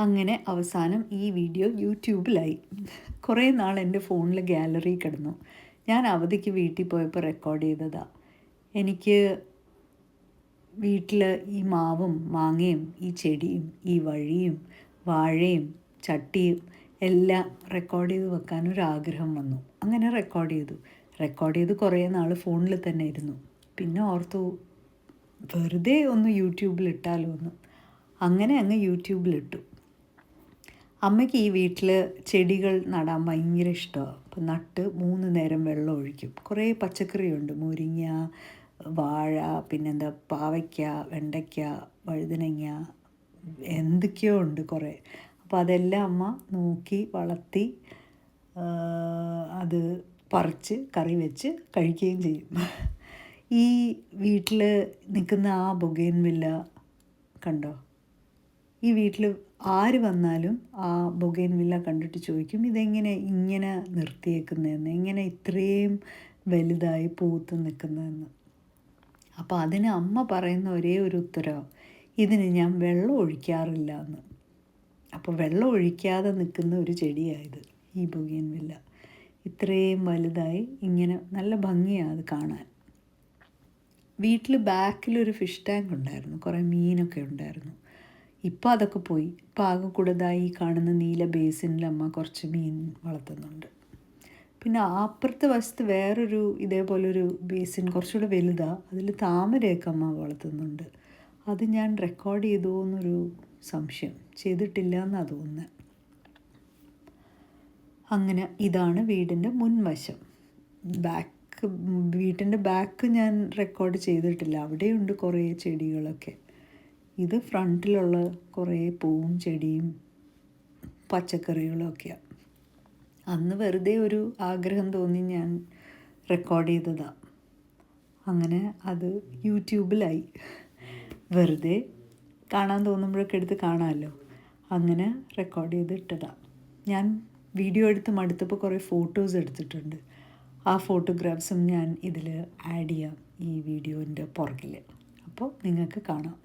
അങ്ങനെ അവസാനം ഈ വീഡിയോ യൂട്യൂബിലായി. കുറേ നാൾ എൻ്റെ ഫോണിൽ ഗാലറി കിടന്നു. ഞാൻ അവധിക്ക് വീട്ടിൽ പോയപ്പോൾ റെക്കോർഡ് ചെയ്തതാണ്. എനിക്ക് വീട്ടിൽ ഈ മാവും മാങ്ങയും ഈ ചെടിയും ഈ വഴിയും വാഴയും ചട്ടിയും എല്ലാം റെക്കോർഡ് ചെയ്ത് വെക്കാനൊരാഗ്രഹം വന്നു. അങ്ങനെ റെക്കോർഡ് ചെയ്ത് കുറേ നാൾ ഫോണിൽ തന്നെ ഇരുന്നു. പിന്നെ ഓർത്തു വെറുതെ ഒന്ന് യൂട്യൂബിലിട്ടാലോ ഒന്ന്. അങ്ങനെ അങ്ങ് യൂട്യൂബിലിട്ടു. അമ്മയ്ക്ക് ഈ വീട്ടിൽ ചെടികൾ നടാൻ ഭയങ്കര ഇഷ്ടമാണ്. അപ്പം നട്ട് 3 നേരം വെള്ളം ഒഴിക്കും. കുറേ പച്ചക്കറിയുണ്ട്. മുരിങ്ങ, വാഴ, പിന്നെന്താ പാവയ്ക്ക, വെണ്ടയ്ക്ക, വഴുതനങ്ങ, എന്തൊക്കെയോ ഉണ്ട് കുറേ. അപ്പോൾ അതെല്ലാം അമ്മ നോക്കി വളർത്തി അത് പറിച്ച് കറി വെച്ച് കഴിക്കുകയും ചെയ്യും. ഈ വീട്ടിൽ നിൽക്കുന്ന ആ ബൊഗെയിൻവില്ല കണ്ടോ? ഈ വീട്ടിൽ ആര് വന്നാലും ആ ബൊഗെയിൻവില്ല കണ്ടിട്ട് ചോദിക്കും, ഇതെങ്ങനെ ഇങ്ങനെ നിർത്തിയേക്കുന്നതെന്ന്, എങ്ങനെ ഇത്രയും വലുതായി പൂത്ത് നിൽക്കുന്നതെന്ന്. അപ്പോൾ അതിന് അമ്മ പറയുന്ന ഒരേ ഒരു ഉത്തരം, ഇതിന് ഞാൻ വെള്ളം ഒഴിക്കാറില്ല എന്ന്. അപ്പോൾ വെള്ളം ഒഴിക്കാതെ നിൽക്കുന്ന ഒരു ചെടിയായത് ഈ ബൊഗെയിൻവില്ല. ഇത്രയും വലുതായി ഇങ്ങനെ നല്ല ഭംഗിയാണ് അത് കാണാൻ. വീട്ടിൽ ബാക്കിലൊരു ഫിഷ് ടാങ്ക് ഉണ്ടായിരുന്നു. കുറേ മീനൊക്കെ ഉണ്ടായിരുന്നു. ഇപ്പോൾ അതൊക്കെ പോയി. ഇപ്പോൾ ആകെ കൂടുതലായി കാണുന്ന നീല ബേസിനിൽ അമ്മ കുറച്ച് മീൻ വളർത്തുന്നുണ്ട്. പിന്നെ അപ്പുറത്തെ വശത്ത് വേറൊരു ഇതേപോലൊരു ബേസിൻ കുറച്ചുകൂടെ വലുതാണ്. അതിൽ താമരയൊക്കെ അമ്മ വളർത്തുന്നുണ്ട്. അത് ഞാൻ റെക്കോർഡ് ചെയ്തോ എന്നൊരു സംശയം. ചെയ്തിട്ടില്ല എന്നാണ് തോന്നുന്നത്. അങ്ങനെ ഇതാണ് വീടിൻ്റെ മുൻവശം. വീട്ടിൻ്റെ ബാക്ക് ഞാൻ റെക്കോർഡ് ചെയ്തിട്ടില്ല. അവിടെയുണ്ട് കുറേ ചെടികളൊക്കെ. ഇത് ഫ്രണ്ടിലുള്ള കുറേ പൂവും ചെടിയും പച്ചക്കറികളൊക്കെയാണ്. അന്ന് വെറുതെ ഒരു ആഗ്രഹം തോന്നി ഞാൻ റെക്കോർഡ് ചെയ്തതാണ്. അങ്ങനെ അത് യൂട്യൂബിലായി. വെറുതെ കാണാൻ തോന്നുമ്പോഴൊക്കെ എടുത്ത് കാണാമല്ലോ. അങ്ങനെ റെക്കോർഡ് ചെയ്തിട്ടതാണ്. ഞാൻ വീഡിയോ എടുത്ത് മടുത്തപ്പോൾ കുറേ ഫോട്ടോസ് എടുത്തിട്ടുണ്ട്. ആ ഫോട്ടോഗ്രാഫ്സും ഞാൻ ഇതിൽ ആഡ് ചെയ്യാം ഈ വീഡിയോൻ്റെ പുറകിൽ. അപ്പോൾ നിങ്ങൾക്ക് കാണാം.